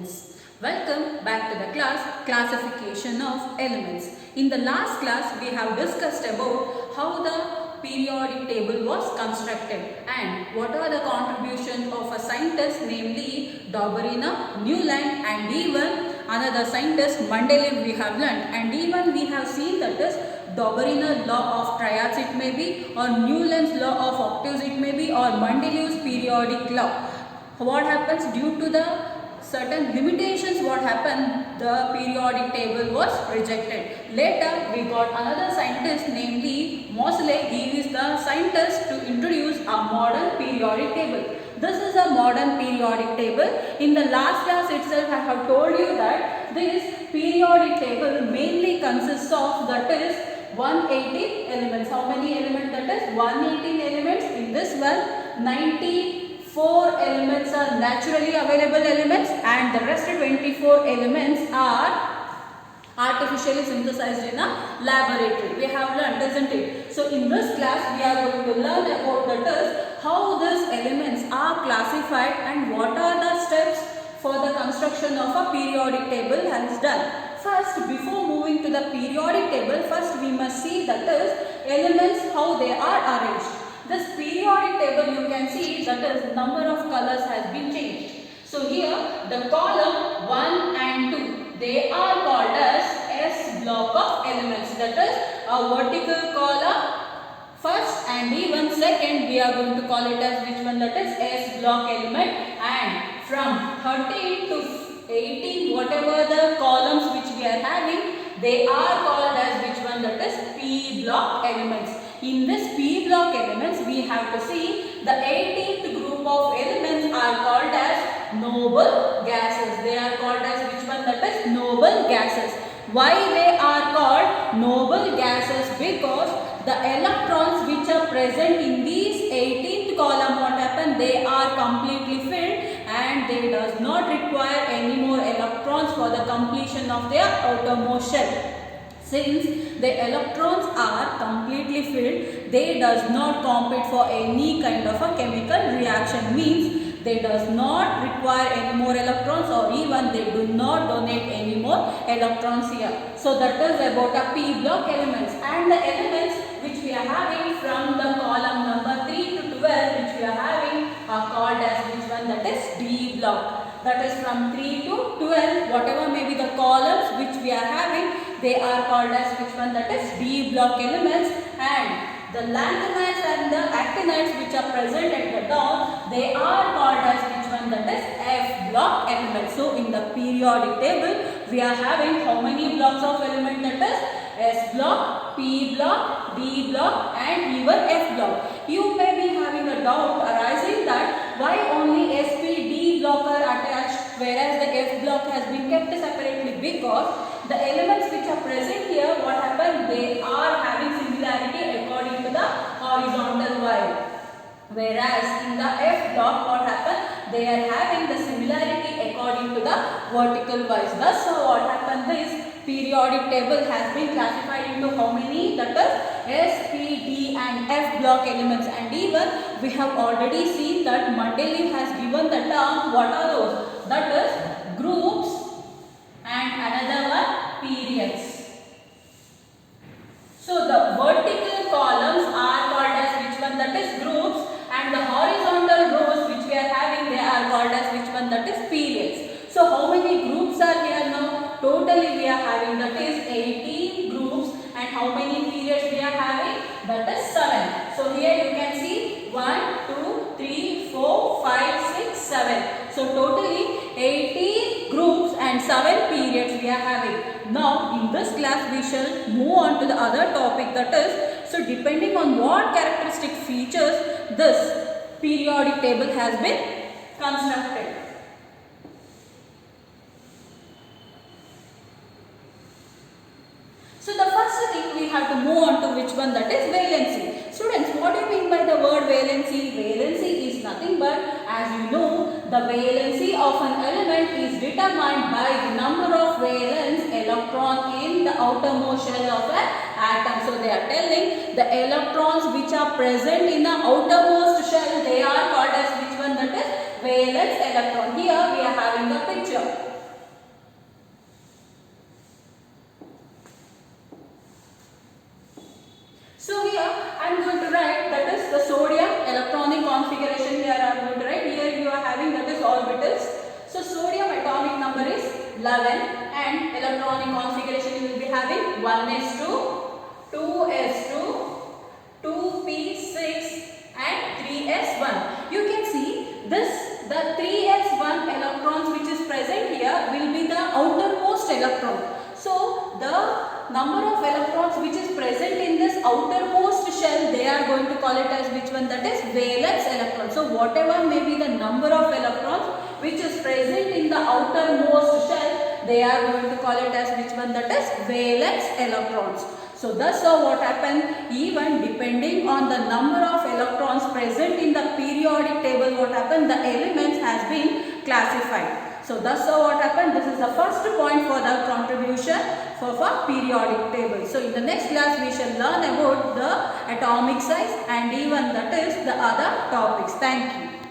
elements. Welcome back to the classification of elements. In the last class we have discussed about how the periodic table was constructed and what are the contributions of a scientist, namely Dauberina, Newland and even another scientist Mendeleev we have learnt, and even we have seen that is Dauberina law of triads it may be, or Newland's law of octaves it may be, or Mendeleev's periodic law. What happens due to the certain limitations, what happened, the periodic table was rejected. Later we got another scientist, namely Moseley. He is the scientist to introduce a modern periodic table. This is a modern periodic table. In the last class itself I have told you that this periodic table mainly consists of, that is, 118 elements. How many elements? That is 118 elements. In this one, 94 elements are naturally available elements and the rest 24 elements are artificially synthesized in a laboratory. We have learned, isn't it? So in this class we are going to learn about that is how these elements are classified and what are the steps for the construction of a periodic table has done. First, before moving to the periodic table, first we must see that is elements, how they are arranged. This periodic table you can see that is number of colors has been changed. So here the column 1 and 2, they are called as S block of elements. That is a vertical column first and even second we are going to call it as which one, that is S block element, and from 13 to 18 whatever the columns which we are having, they are called as which one, that is P block elements. In this P block elements we have to see the 18th group of elements are called as noble gases. They are called as which one, that is noble gases. Why they are called noble gases? Because the electrons which are present in these 18th column, what happened, they are completely filled and they does not require any more electrons for the completion of their outermost shell. Since the electrons are completely filled, they does not compete for any kind of a chemical reaction, means they does not require any more electrons or even they do not donate any more electrons here. So that is about a P block elements, and the elements which we are having from the column number 3 to 12 which we are having are called as which one, that is D block. That is from 3 to 12 whatever may be the columns which we are having, they are called as which one, that is D block elements, and the lanthanides and the actinides which are present at the top, they are called as which one, that is F block elements. So in the periodic table we are having how many blocks of element, that is S block, P block, D block and even F block. You may be having a doubt arising that why only SPD block are attached whereas the F block has been kept separately, because the elements which are present here, what happened, they are having similarity according to the horizontal wire. Whereas in the F block, what happened, they are having the similarity according to the vertical wise. Thus, what happened, this periodic table has been classified into how many, that is S, P, D and F block elements, and even we have already seen that Mendeleev has given the term, what are those, that is groups and another one periods. So the vertical columns are called as which one, that is groups, and the horizontal rows which we are having, they are called as which one, that is periods. So how many groups are here now? Totally we are having, that is 18 groups, and how many periods we are having, that is 7. So here you can see 1, 2, 3, 4, 5, 6, 7. So totally 18 groups and 7 periods we are having. Now in this class we shall move on to the other topic, that is, so depending on what characteristic features this periodic table has been constructed. So the first thing we have to move on to which one, that is valency. Students, what do you mean by the word valency? Valency is nothing but, as you know, the valency of an element is determined by the number of valence electron in the outermost shell of an atom. So they are telling the electrons which are present in the outermost shell, they are called as which one, that is valence electron. Here we are having the picture. 11, and electronic configuration you will be having 1s2, 2s2, 2p6 and 3s1. You can see this, the 3s1 electrons which is present here will be the outermost electron. So the number of electrons which is present in this outermost shell, they are going to call it as which one? That is valence electron. So whatever may be the number of electrons which is present in the outermost shell, they are going to call it as which one? That is valence electrons. So thus what happened, even depending on the number of electrons present in the periodic table, what happened, the elements has been classified. So thus what happened, this is the first point for the contribution for periodic table. So in the next class we shall learn about the atomic size and even that is the other topics. Thank you.